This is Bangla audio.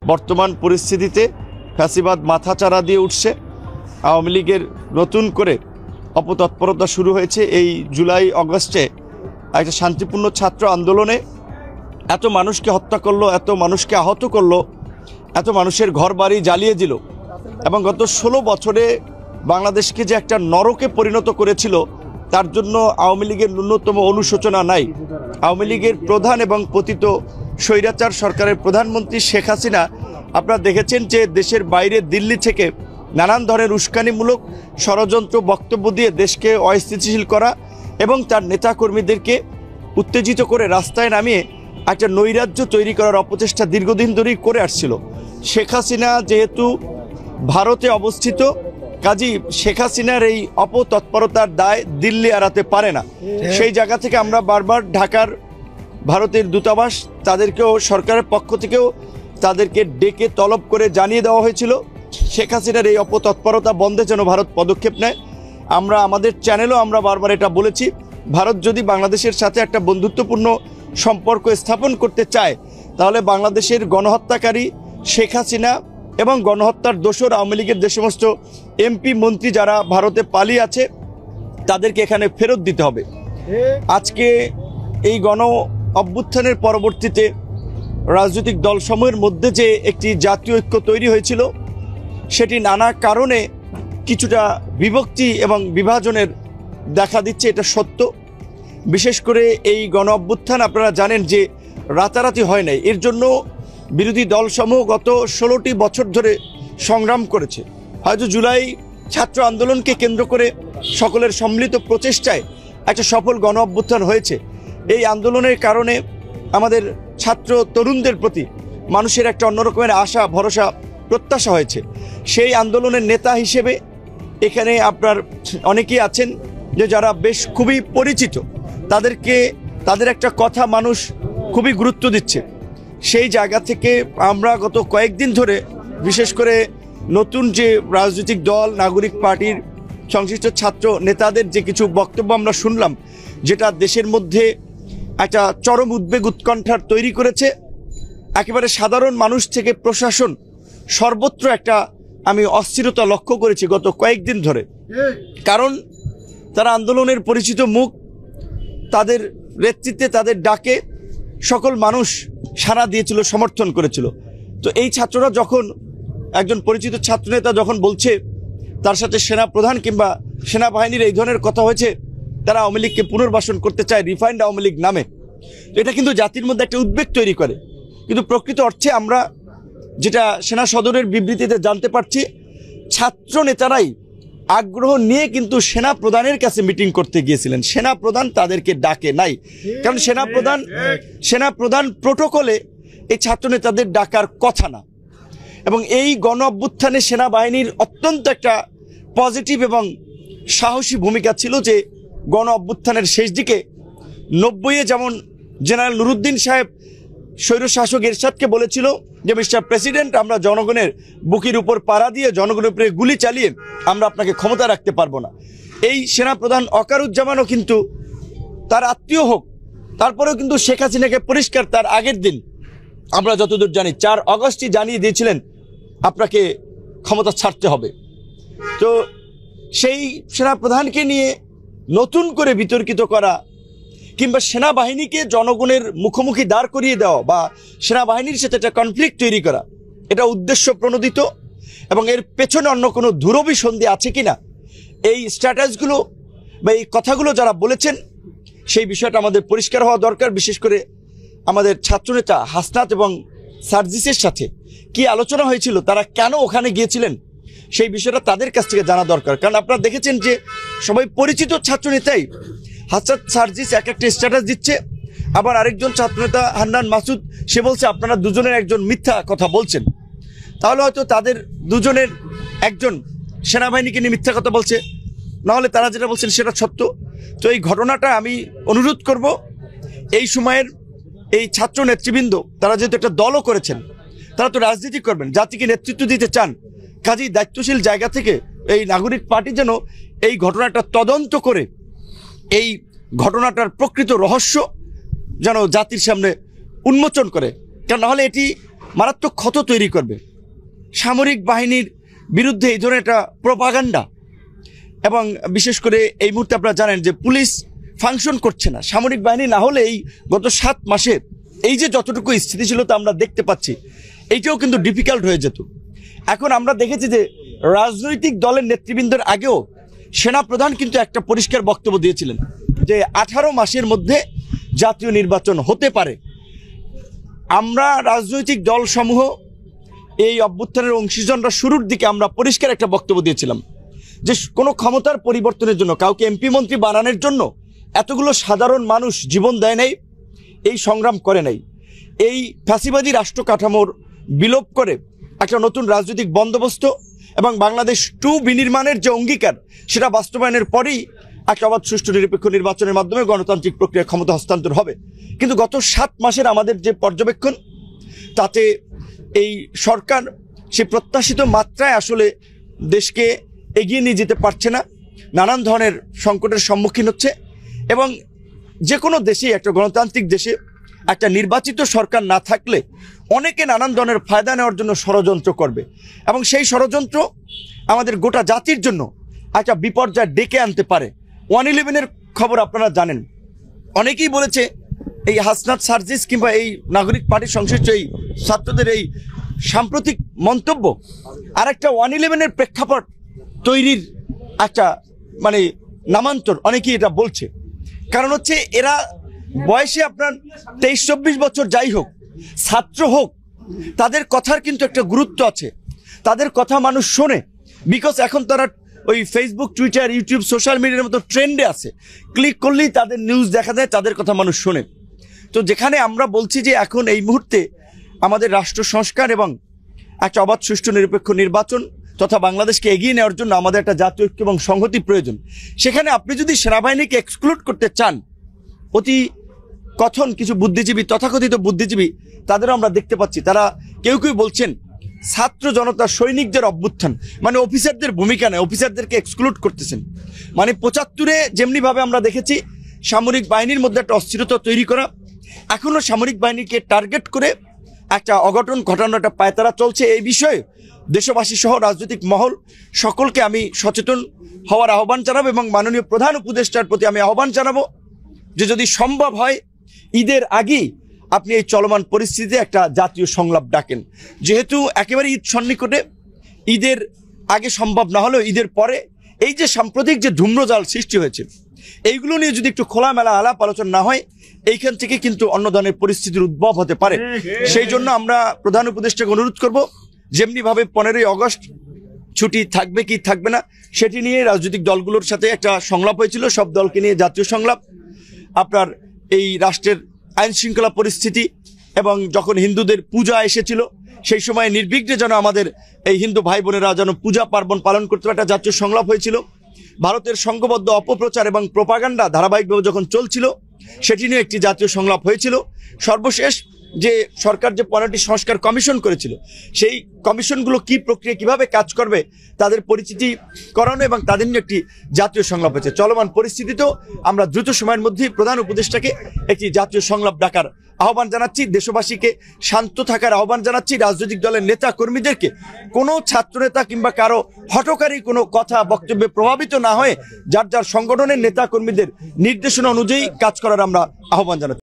বর্তমান পরিস্থিতিতে ফ্যাসিবাদ মাথাচাড়া দিয়ে উঠছে। আওয়ামী লীগের নতুন করে অপতৎপরতা শুরু হয়েছে। এই জুলাই আগস্টে একটা শান্তিপূর্ণ ছাত্র আন্দোলনে এত মানুষকে হত্যা করলো, এত মানুষকে আহত করলো, এত মানুষের ঘর বাড়ি জ্বালিয়ে দিল এবং গত 16 বছরে বাংলাদেশকে যে একটা নরকে পরিণত করেছিল, তার জন্য আওয়ামী লীগের ন্যূনতম অনুশোচনা নাই। আওয়ামী লীগের প্রধান এবং পতিত স্বৈরাচার সরকারের প্রধানমন্ত্রী শেখ হাসিনা, আপনারা দেখেছেন যে দেশের বাইরে দিল্লি থেকে নানান ধরনের উস্কানিমূলক ষড়যন্ত্র বক্তব্য দিয়ে দেশকে অস্থিতিশীল করা এবং তার নেতাকর্মীদেরকে উত্তেজিত করে রাস্তায় নামিয়ে একটা নৈরাজ্য তৈরি করার অপচেষ্টা দীর্ঘদিন ধরেই করে আসছিল। শেখ হাসিনা যেহেতু ভারতে অবস্থিত, কাজী শেখ হাসিনার এই অপতৎপরতার দায় দিল্লি এড়াতে পারে না। সেই জায়গা থেকে আমরা বারবার ঢাকার ভারতের দূতাবাস তাদেরকেও সরকারের পক্ষ থেকেও তাদেরকে ডেকে তলব করে জানিয়ে দেওয়া হয়েছিল শেখ হাসিনার এই অপতৎপরতা বন্ধে যেন ভারত পদক্ষেপ নেয়। আমরা আমাদের চ্যানেলও আমরা বারবার এটা বলেছি, ভারত যদি বাংলাদেশের সাথে একটা বন্ধুত্বপূর্ণ সম্পর্ক স্থাপন করতে চায়, তাহলে বাংলাদেশের গণহত্যাকারী শেখ হাসিনা এবং গণহত্যার দোসর আওয়ামী লীগের যে সমস্ত এমপি মন্ত্রী যারা ভারতে পালিয়ে আছে, তাদেরকে এখানে ফেরত দিতে হবে। আজকে এই গণ অভ্যুত্থানের পরবর্তীতে রাজনৈতিক দলসমূহের মধ্যে যে একটি জাতীয় ঐক্য তৈরি হয়েছিল, সেটি নানা কারণে কিছুটা বিভক্তি এবং বিভাজনের দেখা দিচ্ছে, এটা সত্য। বিশেষ করে এই গণ অভ্যুত্থান আপনারা জানেন যে রাতারাতি হয় নাই। এর জন্য বিরোধী দলসমূহ গত 16টি বছর ধরে সংগ্রাম করেছে। হয়তো জুলাই ছাত্র আন্দোলনকে কেন্দ্র করে সকলের সম্মিলিত প্রচেষ্টায় একটা সফল গণ অভ্যুত্থান হয়েছে। এই আন্দোলনের কারণে আমাদের ছাত্র তরুণদের প্রতি মানুষের একটা অন্যরকমের আশা, ভরসা, প্রত্যাশা হয়েছে। সেই আন্দোলনের নেতা হিসেবে এখানে আপনার অনেকেই আছেন যে যারা বেশ খুবই পরিচিত, তাদের একটা কথা মানুষ খুবই গুরুত্ব দিচ্ছে। সেই জায়গা থেকে আমরা গত কয়েকদিন ধরে বিশেষ করে নতুন যে রাজনৈতিক দল, নাগরিক পার্টির সংশ্লিষ্ট ছাত্র নেতাদের যে কিছু বক্তব্য আমরা শুনলাম, যেটা দেশের মধ্যে একটা চরম উদ্বেগ উৎকণ্ঠার তৈরি করেছে। একেবারে সাধারণ মানুষ থেকে প্রশাসন সর্বত্র একটা আমি অস্থিরতা লক্ষ্য করেছি গত কয়েকদিন ধরে। কারণ তারা আন্দোলনের পরিচিত মুখ, তাদের নেতৃত্বে, তাদের ডাকে সকল মানুষ সাড়া দিয়েছিল, সমর্থন করেছিল। তো এই ছাত্ররা যখন একজন পরিচিত ছাত্রনেতা যখন বলছে তার সাথে সেনা প্রধান কিংবা সেনাবাহিনীর এই ধরনের কথা হয়েছে, তারা আওয়ামী লীগকে পুনর্বাসন করতে চায় রিফাইন্ড আওয়ামী লীগ নামে, এটা কিন্তু জাতির মধ্যে একটা উদ্বেগ তৈরি করে। কিন্তু প্রকৃত অর্থে আমরা যেটা সেনা সদরের বিবৃতিতে জানতে পারছি, ছাত্র নেতারাই আগ্রহ নিয়ে কিন্তু সেনা প্রধানের কাছে মিটিং করতে গিয়েছিলেন। সেনা প্রধান তাদেরকে ডাকে নাই, কারণ সেনা প্রধান প্রোটোকলে এই ছাত্র নেতাদের ডাকার কথা না। এবং এই গণ অভ্যুত্থানে সেনাবাহিনীর অত্যন্ত একটা পজিটিভ এবং সাহসী ভূমিকা ছিল যে গণ অভ্যুত্থানের শেষ দিকে 90-এ যেমন জেনারেল নুরুদ্দিন সাহেব স্বৈরশাসক এরশাদকে বলেছিল যে মিস্টার প্রেসিডেন্ট, আমরা জনগণের বুকের উপর পাড়া দিয়ে জনগণের উপরে গুলি চালিয়ে আমরা আপনাকে ক্ষমতা রাখতে পারবো না। এই সেনাপ্রধান ওয়াকারুজ্জামানও কিন্তু তার আত্মীয় হোক, তারপরেও কিন্তু শেখ হাসিনাকে পরিষ্কার তার আগের দিন আমরা যতদূর জানি 4 আগস্টই জানিয়ে দিয়েছিলেন আপনাকে ক্ষমতা ছাড়তে হবে। তো সেই সেনাপ্রধানকে নিয়ে নতুন করে বিতর্কিত করা কিংবা সেনাবাহিনীকে জনগণের মুখোমুখি দাঁড় করিয়ে দেওয়া বা সেনাবাহিনীর সাথে একটা কনফ্লিক্ট তৈরি করা, এটা উদ্দেশ্য প্রণোদিত এবং এর পেছনে অন্য কোনো দূরভিসন্ধি আছে কিনা, এই স্ট্র্যাটেজিগুলো বা এই কথাগুলো যারা বলেছেন সেই বিষয়টা আমাদের পরিষ্কার হওয়া দরকার। বিশেষ করে আমাদের ছাত্রনেতা হাসনাত এবং সার্জিসের সাথে কি আলোচনা হয়েছিল, তারা কেন ওখানে গিয়েছিলেন, সেই বিষয়টা তাদের কাছ থেকে জানা দরকার। কারণ আপনারা দেখেছেন যে সবাই পরিচিত ছাত্রনেতাই হাসনাত সার্জিস এক একটা স্ট্যাটাস দিচ্ছে, আবার আরেকজন ছাত্রনেতা হান্নান মাসুদ সে বলছে আপনারা দুজনের একজন মিথ্যা কথা বলছেন। তাহলে হয়তো তাদের দুজনের একজন সেনাবাহিনীকে নিয়ে মিথ্যা কথা বলছে, নাহলে তারা যেটা বলছেন সেটা সত্য। তো এই ঘটনাটা আমি অনুরোধ করব, এই সময়ের এই ছাত্র নেতৃবৃন্দ তারা যেহেতু একটা দলও করেছেন, তারা তো রাজনীতি করবেন, জাতিকে নেতৃত্ব দিতে চান, কাজেই দায়িত্বশীল জায়গা থেকে এই নাগরিক পার্টি যেন এই ঘটনাটা তদন্ত করে এই ঘটনাটার প্রকৃত রহস্য যেন জাতির সামনে উন্মোচন করে। কারণ নাহলে এটি মারাত্মক ক্ষত তৈরি করবে। সামরিক বাহিনীর বিরুদ্ধে এই ধরনের একটা প্রোপাগান্ডা, এবং বিশেষ করে এই মুহূর্তে আপনারা জানেন যে পুলিশ ফাংশন করছে না। সামরিক বাহিনী না হলে এই গত 7 মাসে এই যে যতটুকু স্থিতিশীলতা আমরা দেখতে পাচ্ছি, এইটাও কিন্তু ডিফিকাল্ট হয়ে যেত। এখন আমরা দেখেছি যে রাজনৈতিক দলের নেতৃবৃন্দের আগেও সেনাপ্রধান কিন্তু একটা পরিষ্কার বক্তব্য দিয়েছিলেন যে 18 মাসের মধ্যে জাতীয় নির্বাচন হতে পারে। আমরা রাজনৈতিক দলসমূহ এই অভ্যুত্থানের অংশীজনরা শুরুর দিকে আমরা পরিষ্কার একটা বক্তব্য দিয়েছিলাম যে কোনো ক্ষমতার পরিবর্তনের জন্য, কাউকে এমপি মন্ত্রী বানানোর জন্য এতগুলো সাধারণ মানুষ জীবন দেয় নাই, এই সংগ্রাম করে নাই। এই ফ্যাসিবাদী রাষ্ট্র কাঠামোর বিলোপ করে একটা নতুন রাজনৈতিক বন্দোবস্ত এবং বাংলাদেশ 2 বিনির্মাণের যে অঙ্গীকার, সেটা বাস্তবায়নের পরেই একটা অবাধ সুষ্ঠু নিরপেক্ষ নির্বাচনের মাধ্যমে গণতান্ত্রিক প্রক্রিয়া ক্ষমতা হস্তান্তর হবে। কিন্তু গত 7 মাসের আমাদের যে পর্যবেক্ষণ, তাতে এই সরকার সে প্রত্যাশিত মাত্রায় আসলে দেশকে এগিয়ে নিয়ে যেতে পারছে না, নানান ধরনের সংকটের সম্মুখীন হচ্ছে। এবং যে কোনো দেশেই, একটা গণতান্ত্রিক দেশে একটা নির্বাচিত সরকার না থাকলে অনেকে নানান ধরনের ফায়দা নেওয়ার জন্য ষড়যন্ত্র করবে, এবং সেই ষড়যন্ত্র আমাদের গোটা জাতির জন্য একটা বিপর্যয় ডেকে আনতে পারে। 111-এর খবর আপনারা জানেন। অনেকেই বলেছে এই হাসনাত সার্জিস কিংবা এই নাগরিক পার্টির সংশ্লিষ্ট এই ছাত্রদের এই সাম্প্রতিক মন্তব্য আর একটা 111-এর প্রেক্ষাপট তৈরির একটা নামান্তর, অনেকেই এটা বলছে। কারণ হচ্ছে এরা বয়সে আপনার 23-24 বছর যাই হোক, ছাত্র হোক, তাদের কথার কিন্তু একটা গুরুত্ব আছে, তাদের কথা মানুষ শোনে। বিকজ এখন তারা ওই ফেসবুক, টুইটার, ইউটিউব, সোশ্যাল মিডিয়ার মতো ট্রেন্ডে আছে, ক্লিক করলেই তাদের নিউজ দেখা যায়, তাদের কথা মানুষ শোনে। তো যেখানে আমরা বলছি যে এখন এই মুহূর্তে আমাদের রাষ্ট্র সংস্কার এবং একটা অবাধ সুষ্ঠু নিরপেক্ষ নির্বাচন তথা বাংলাদেশকে এগিয়ে নেওয়ার জন্য আমাদের একটা জাতীয় ঐক্য এবং সংহতি প্রয়োজন। সেখানে আপনি যদি সেনাবাহিনীকে এক্সক্লুড করতে চান, অতি কথন কিছু বুদ্ধিজীবী, তথাকথিত বুদ্ধিজীবী, তাদেরও আমরা দেখতে পাচ্ছি, তারা কেউ কেউ বলছেন ছাত্র জনতা সৈনিকদের অভ্যুত্থান মানে অফিসারদের ভূমিকা নেই, অফিসারদেরকে এক্সক্লুড করতেছেন। 75-এ যেমনিভাবে আমরা দেখেছি সামরিক বাহিনীর মধ্যে একটা অস্থিরতা তৈরি করা, এখনও সামরিক বাহিনীকে টার্গেট করে একটা অঘটন ঘটানোর একটা পায়তারা চলছে। এই বিষয়ে দেশবাসী সহ রাজনৈতিক মহল সকলকে আমি সচেতন হওয়ার আহ্বান জানাবো, এবং মাননীয় প্রধান উপদেষ্টার প্রতি আমি আহ্বান জানাবো যে যদি সম্ভব হয় ঈদের আগেই আপনি এই চলমান পরিস্থিতিতে একটা জাতীয় সংলাপ ডাকেন। যেহেতু একেবারে ঈদ সন্নিকটে, ঈদের আগে সম্ভব না হলেও ঈদের পরে এই যে সাম্প্রতিক যে ধূম্রজাল সৃষ্টি হয়েছে, এইগুলো নিয়ে যদি একটু খোলামেলা আলাপ আলোচনা না হয়, এইখান থেকে কিন্তু অন্য ধরনের পরিস্থিতির উদ্ভব হতে পারে। সেই জন্য আমরা প্রধান উপদেষ্টাকে অনুরোধ করব, যেমনিভাবে 15ই আগস্ট ছুটি থাকবে কি থাকবে না সেটি নিয়ে রাজনৈতিক দলগুলোর সাথে একটা সংলাপ হয়েছিল, সব দলকে নিয়ে জাতীয় সংলাপ, আপনার এই রাষ্ট্রের আইন শৃঙ্খলা পরিস্থিতি এবং যখন হিন্দুদের পূজা এসেছিল সেই সময় নির্বিঘ্নে যেন আমাদের এই হিন্দু ভাই বোনেরা যেন পূজা পার্বণ পালন করতে পারে, একটা জাতীয় সংলাপ হয়েছিল। ভারতের সংঘবদ্ধ অপপ্রচার এবং প্রোপাগান্ডা ধারাবাহিকভাবে যখন চলছিল, সেটি নিয়ে একটি জাতীয় সংলাপ হয়েছিল। সর্বশেষ যে সরকার যে 15টি সংস্কার কমিশন করেছিল, সেই কমিশনগুলো কি প্রক্রিয়া কিভাবে কাজ করবে তাদের পরিচিতি করানো এবং তাদের নিয়ে একটি জাতীয় সংলাপ হয়েছে। চলমান পরিস্থিতিতেও আমরা দ্রুত সময়ের মধ্যেই প্রধান উপদেষ্টাকে একটি জাতীয় সংলাপ ডাকার আহ্বান জানাচ্ছি, দেশবাসীকে শান্ত থাকার আহ্বান জানাচ্ছি, রাজনৈতিক দলের নেতা কর্মীদেরকে কোনো ছাত্রনেতা কিংবা কারো হঠকারী কোনো কথা বক্তব্যে প্রভাবিত না হয়ে যার যার সংগঠনের নেতা কর্মীদের নির্দেশনা অনুযায়ী কাজ করার আমরা আহ্বান জানাচ্ছি।